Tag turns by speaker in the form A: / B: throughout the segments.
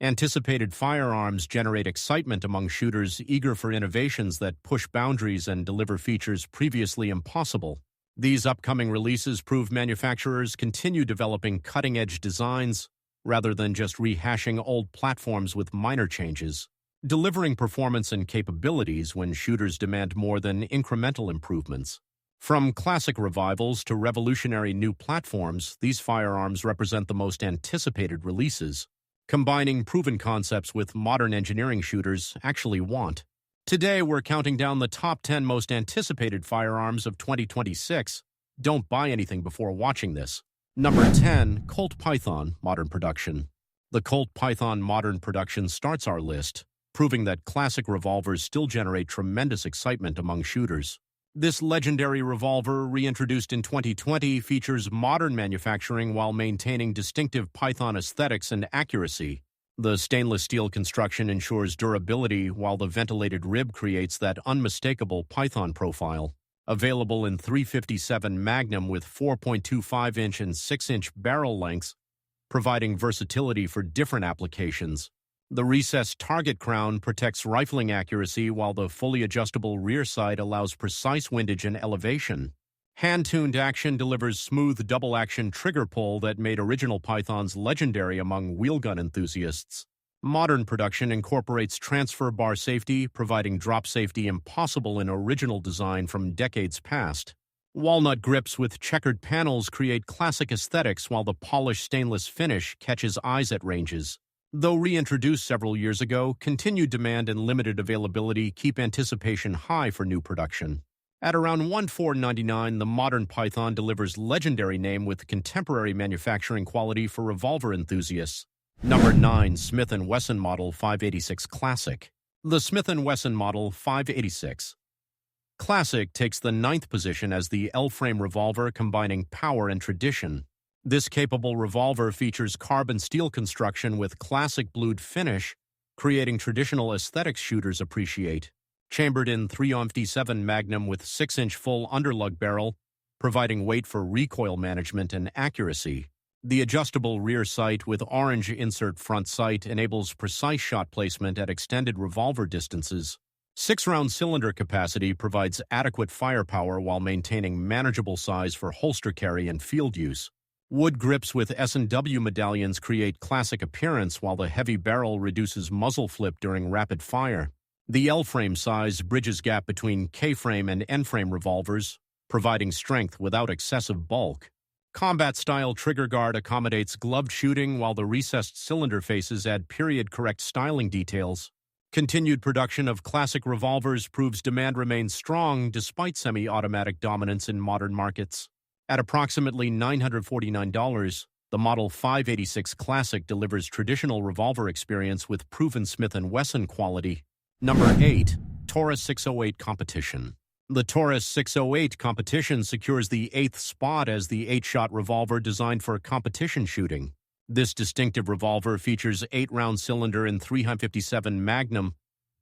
A: Anticipated firearms generate excitement among shooters eager for innovations that push boundaries and deliver features previously impossible. These upcoming releases prove manufacturers continue developing cutting-edge designs rather than just rehashing old platforms with minor changes, delivering performance and capabilities when shooters demand more than incremental improvements. From classic revivals to revolutionary new platforms, these firearms represent the most anticipated releases, combining proven concepts with modern engineering shooters actually want. Today, we're counting down the top 10 most anticipated firearms of 2026. Don't buy anything before watching this. Number 10, Colt Python Modern Production. The Colt Python Modern Production starts our list, proving that classic revolvers still generate tremendous excitement among shooters. This legendary revolver, reintroduced in 2020, features modern manufacturing while maintaining distinctive Python aesthetics and accuracy. The stainless steel construction ensures durability, while the ventilated rib creates that unmistakable Python profile. Available in .357 Magnum with 4.25-inch and 6-inch barrel lengths, providing versatility for different applications. The recessed target crown protects rifling accuracy, while the fully adjustable rear sight allows precise windage and elevation. Hand-tuned action delivers smooth double-action trigger pull that made original Pythons legendary among wheelgun enthusiasts. Modern production incorporates transfer bar safety, providing drop safety impossible in original design from decades past. Walnut grips with checkered panels create classic aesthetics, while the polished stainless finish catches eyes at ranges. Though reintroduced several years ago, continued demand and limited availability keep anticipation high for new production. At around $1,499, the modern Python delivers legendary name with contemporary manufacturing quality for revolver enthusiasts. Number 9, Smith & Wesson Model 586 Classic. The Smith & Wesson Model 586 Classic takes the 9th position as the L-frame revolver combining power and tradition. This capable revolver features carbon steel construction with classic blued finish, creating traditional aesthetics shooters appreciate. Chambered in .357 Magnum with 6-inch full underlug barrel, providing weight for recoil management and accuracy. The adjustable rear sight with orange insert front sight enables precise shot placement at extended revolver distances. 6-round cylinder capacity provides adequate firepower while maintaining manageable size for holster carry and field use. Wood grips with S&W medallions create classic appearance, while the heavy barrel reduces muzzle flip during rapid fire. The L-frame size bridges gap between K-frame and N-frame revolvers, providing strength without excessive bulk. Combat-style trigger guard accommodates gloved shooting, while the recessed cylinder faces add period-correct styling details. Continued production of classic revolvers proves demand remains strong despite semi-automatic dominance in modern markets. At approximately $949, the Model 586 Classic delivers traditional revolver experience with proven Smith & Wesson quality. Number 8, Taurus 608 Competition. The Taurus 608 Competition secures the 8th spot as the 8-shot revolver designed for competition shooting. This distinctive revolver features 8-round cylinder in .357 Magnum,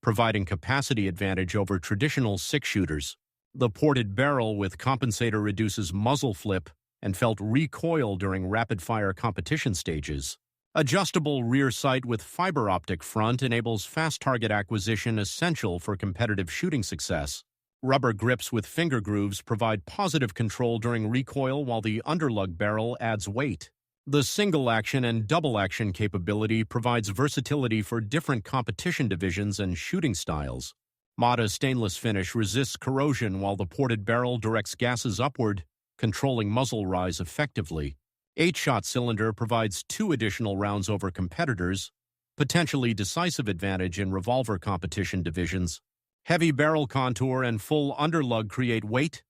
A: providing capacity advantage over traditional 6-shooters. The ported barrel with compensator reduces muzzle flip and felt recoil during rapid-fire competition stages. Adjustable rear sight with fiber optic front enables fast target acquisition essential for competitive shooting success. Rubber grips with finger grooves provide positive control during recoil, while the underlug barrel adds weight. The single-action and double-action capability provides versatility for different competition divisions and shooting styles. Mata stainless finish resists corrosion, while the ported barrel directs gases upward, controlling muzzle rise effectively. 8-shot cylinder provides 2 additional rounds over competitors, potentially decisive advantage in revolver competition divisions. Heavy barrel contour and full underlug create weight,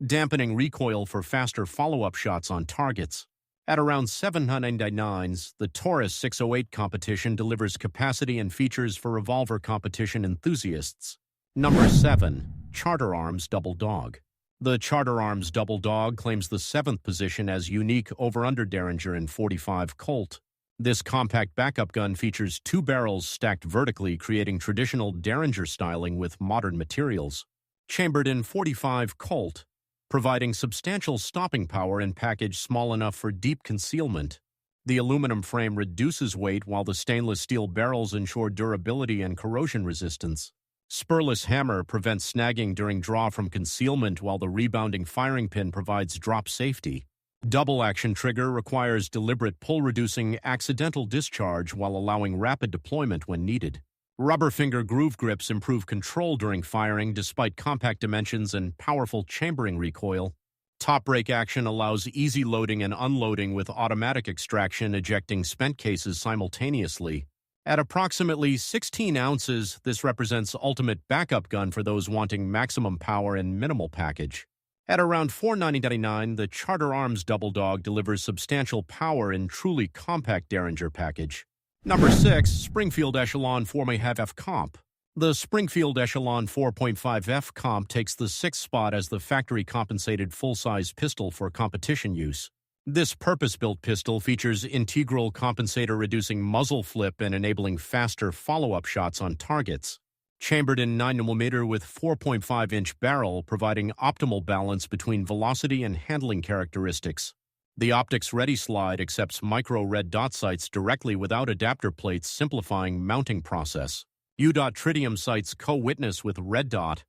A: dampening recoil for faster follow-up shots on targets. At around $799, the Taurus 608 Competition delivers capacity and features for revolver competition enthusiasts. Number 7, Charter Arms Double Dog. The Charter Arms Double Dog claims the 7th position as unique over-under Derringer in .45 Colt. This compact backup gun features 2 barrels stacked vertically, creating traditional Derringer styling with modern materials. Chambered in .45 Colt, providing substantial stopping power and package small enough for deep concealment. The aluminum frame reduces weight while the stainless steel barrels ensure durability and corrosion resistance. Spurless hammer prevents snagging during draw from concealment while the rebounding firing pin provides drop safety. Double action trigger requires deliberate pull-reducing accidental discharge while allowing rapid deployment when needed. Rubber finger groove grips improve control during firing despite compact dimensions and powerful chambering recoil. Top brake action allows easy loading and unloading with automatic extraction, ejecting spent cases simultaneously. At approximately 16 ounces, this represents ultimate backup gun for those wanting maximum power and minimal package. At around $499, the Charter Arms Double Dog delivers substantial power in truly compact Derringer package. Number 6, Springfield Echelon 4.5F Comp. The Springfield Echelon 4.5F Comp takes the 6th spot as the factory-compensated full-size pistol for competition use. This purpose-built pistol features integral compensator reducing muzzle flip and enabling faster follow-up shots on targets. Chambered in 9mm with 4.5-inch barrel, providing optimal balance between velocity and handling characteristics. The optics Ready Slide accepts micro red dot sights directly without adapter plates, simplifying mounting process. UDOT Tritium sights co-witness with red dot,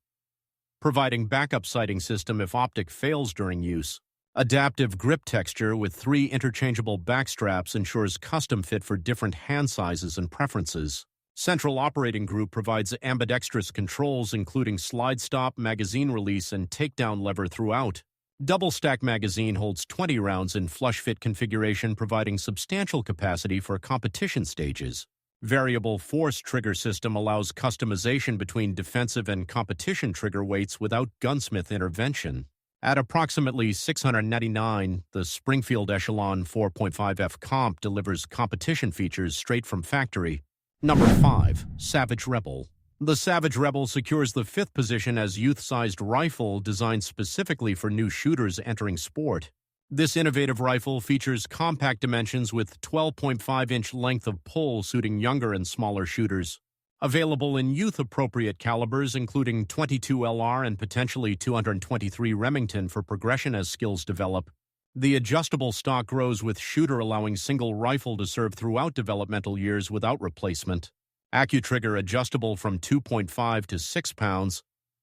A: providing backup sighting system if optic fails during use. Adaptive grip texture with 3 interchangeable back straps ensures custom fit for different hand sizes and preferences. Central Operating Group provides ambidextrous controls including slide stop, magazine release, and takedown lever throughout. Double stack magazine holds 20 rounds in flush fit configuration, providing substantial capacity for competition stages. Variable force trigger system allows customization between defensive and competition trigger weights without gunsmith intervention. At approximately $699, the Springfield Echelon 4.5F Comp delivers competition features straight from factory. Number 5, Savage Rebel. The Savage Rebel secures the 5th position as youth-sized rifle designed specifically for new shooters entering sport. This innovative rifle features compact dimensions with 12.5-inch length of pull suiting younger and smaller shooters. Available in youth-appropriate calibers including .22 LR and potentially .223 Remington for progression as skills develop. The adjustable stock grows with shooter, allowing single rifle to serve throughout developmental years without replacement. AccuTrigger adjustable from 2.5 to 6 pounds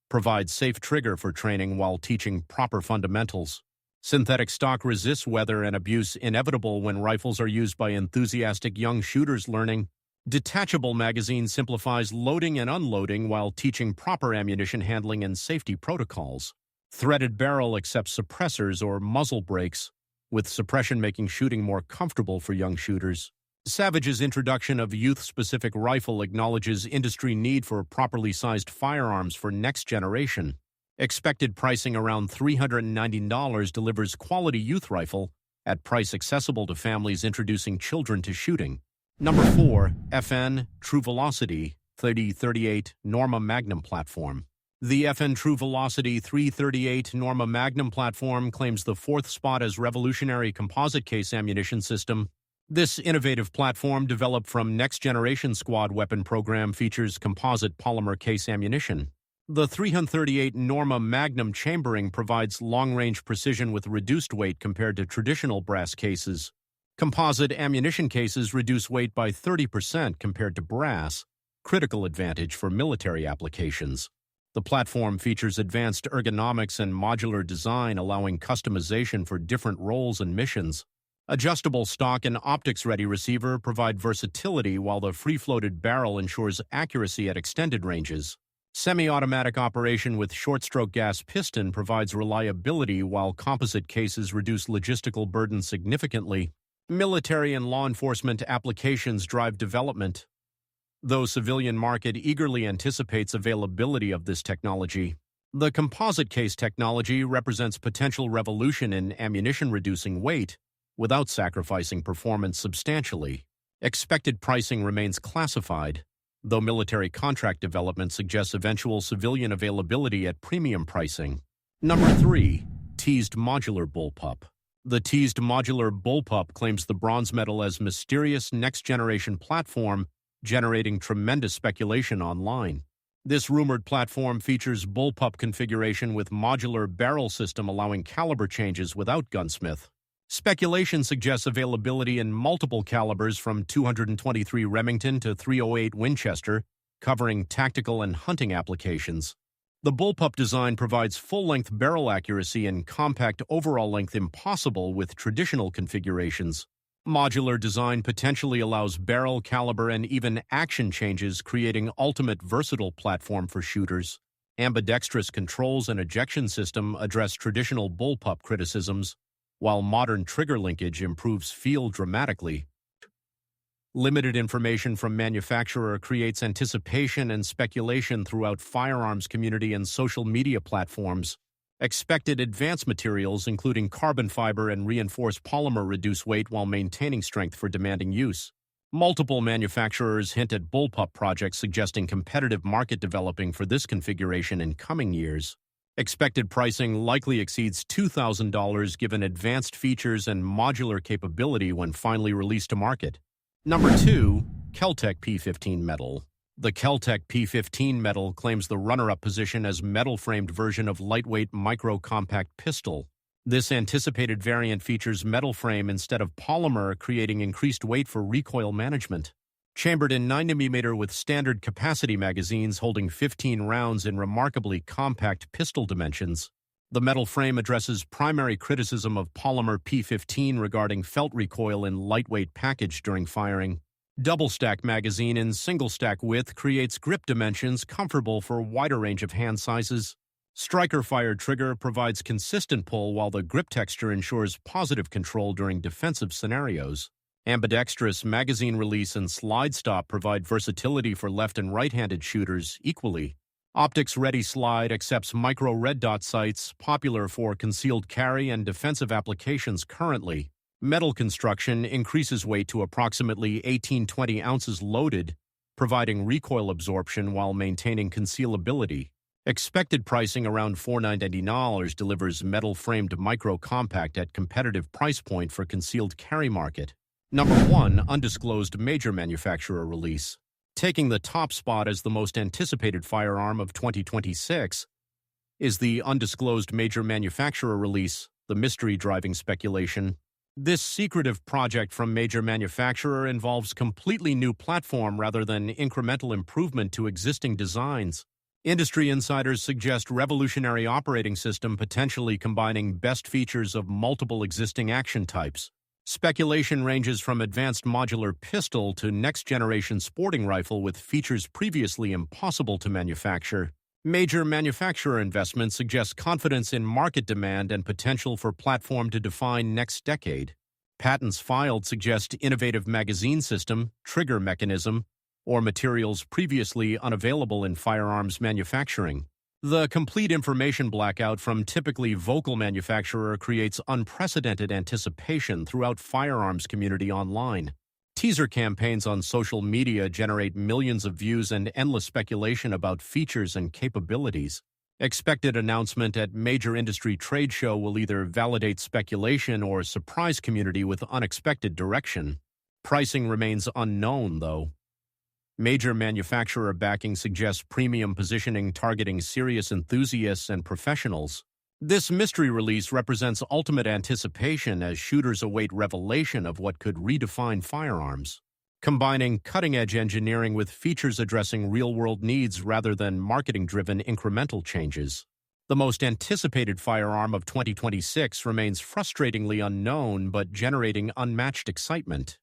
A: provides safe trigger for training while teaching proper fundamentals. Synthetic stock resists weather and abuse, inevitable when rifles are used by enthusiastic young shooters learning. Detachable magazine simplifies loading and unloading while teaching proper ammunition handling and safety protocols. Threaded barrel accepts suppressors or muzzle brakes, with suppression making shooting more comfortable for young shooters. Savage's introduction of youth-specific rifle acknowledges industry need for properly sized firearms for next generation. Expected pricing around $390 delivers quality youth rifle at price accessible to families introducing children to shooting. Number 4, FN True Velocity 3038 Norma Magnum Platform. The FN True Velocity 338 Norma Magnum platform claims the 4th spot as revolutionary composite case ammunition system. This innovative platform, developed from Next Generation Squad Weapon Program, features composite polymer case ammunition. The 338 Norma Magnum chambering provides long-range precision with reduced weight compared to traditional brass cases. Composite ammunition cases reduce weight by 30% compared to brass, critical advantage for military applications. The platform features advanced ergonomics and modular design, allowing customization for different roles and missions. Adjustable stock and optics-ready receiver provide versatility, while the free-floated barrel ensures accuracy at extended ranges. Semi-automatic operation with short-stroke gas piston provides reliability, while composite cases reduce logistical burden significantly. Military and law enforcement applications drive development, though civilian market eagerly anticipates availability of this technology. The composite case technology represents potential revolution in ammunition, reducing weight without sacrificing performance substantially. Expected pricing remains classified, though military contract development suggests eventual civilian availability at premium pricing. Number 3, Teased Modular Bullpup. The Teased Modular Bullpup claims the bronze medal as mysterious next-generation platform, generating tremendous speculation online. This rumored platform features bullpup configuration with modular barrel system, allowing caliber changes without gunsmith. Speculation suggests availability in multiple calibers from 223 Remington to 308 Winchester, covering tactical and hunting applications. The bullpup design provides full-length barrel accuracy and compact overall length impossible with traditional configurations. Modular design potentially allows barrel, caliber, and even action changes, creating ultimate versatile platform for shooters. Ambidextrous controls and ejection system address traditional bullpup criticisms, while modern trigger linkage improves feel dramatically. Limited information from manufacturer creates anticipation and speculation throughout firearms community and social media platforms. Expected advanced materials, including carbon fiber and reinforced polymer, reduce weight while maintaining strength for demanding use. Multiple manufacturers hint at bullpup projects, suggesting competitive market developing for this configuration in coming years. Expected pricing likely exceeds $2,000 given advanced features and modular capability when finally released to market. Number 2. Kel-Tec P15 Metal. The Kel-Tec P15 Metal claims the runner-up position as metal-framed version of lightweight micro-compact pistol. This anticipated variant features metal frame instead of polymer, creating increased weight for recoil management. Chambered in 9mm with standard capacity magazines holding 15 rounds in remarkably compact pistol dimensions. The metal frame addresses primary criticism of polymer P15 regarding felt recoil in lightweight package during firing. Double-stack magazine in single-stack width creates grip dimensions comfortable for a wider range of hand sizes. Striker-fired trigger provides consistent pull, while the grip texture ensures positive control during defensive scenarios. Ambidextrous magazine release and slide stop provide versatility for left and right-handed shooters equally. Optics-ready slide accepts micro red dot sights, popular for concealed carry and defensive applications currently. Metal construction increases weight to approximately 18-20 ounces loaded, providing recoil absorption while maintaining concealability. Expected pricing around $499 delivers metal-framed micro-compact at competitive price point for concealed carry market. Number 1. Undisclosed major manufacturer release. Taking the top spot as the most anticipated firearm of 2026 is the undisclosed major manufacturer release, the mystery driving speculation. This secretive project from major manufacturer involves completely new platform rather than incremental improvement to existing designs. Industry insiders suggest revolutionary operating system potentially combining best features of multiple existing action types. Speculation ranges from advanced modular pistol to next-generation sporting rifle with features previously impossible to manufacture. Major manufacturer investment suggests confidence in market demand and potential for platform to define next decade. Patents filed suggest innovative magazine system, trigger mechanism, or materials previously unavailable in firearms manufacturing. The complete information blackout from typically vocal manufacturer creates unprecedented anticipation throughout firearms community online. Teaser campaigns on social media generate millions of views and endless speculation about features and capabilities. Expected announcement at major industry trade show will either validate speculation or surprise community with unexpected direction. Pricing remains unknown, though. Major manufacturer backing suggests premium positioning targeting serious enthusiasts and professionals. This mystery release represents ultimate anticipation as shooters await revelation of what could redefine firearms. Combining cutting-edge engineering with features addressing real-world needs rather than marketing-driven incremental changes. The most anticipated firearm of 2026 remains frustratingly unknown but generating unmatched excitement.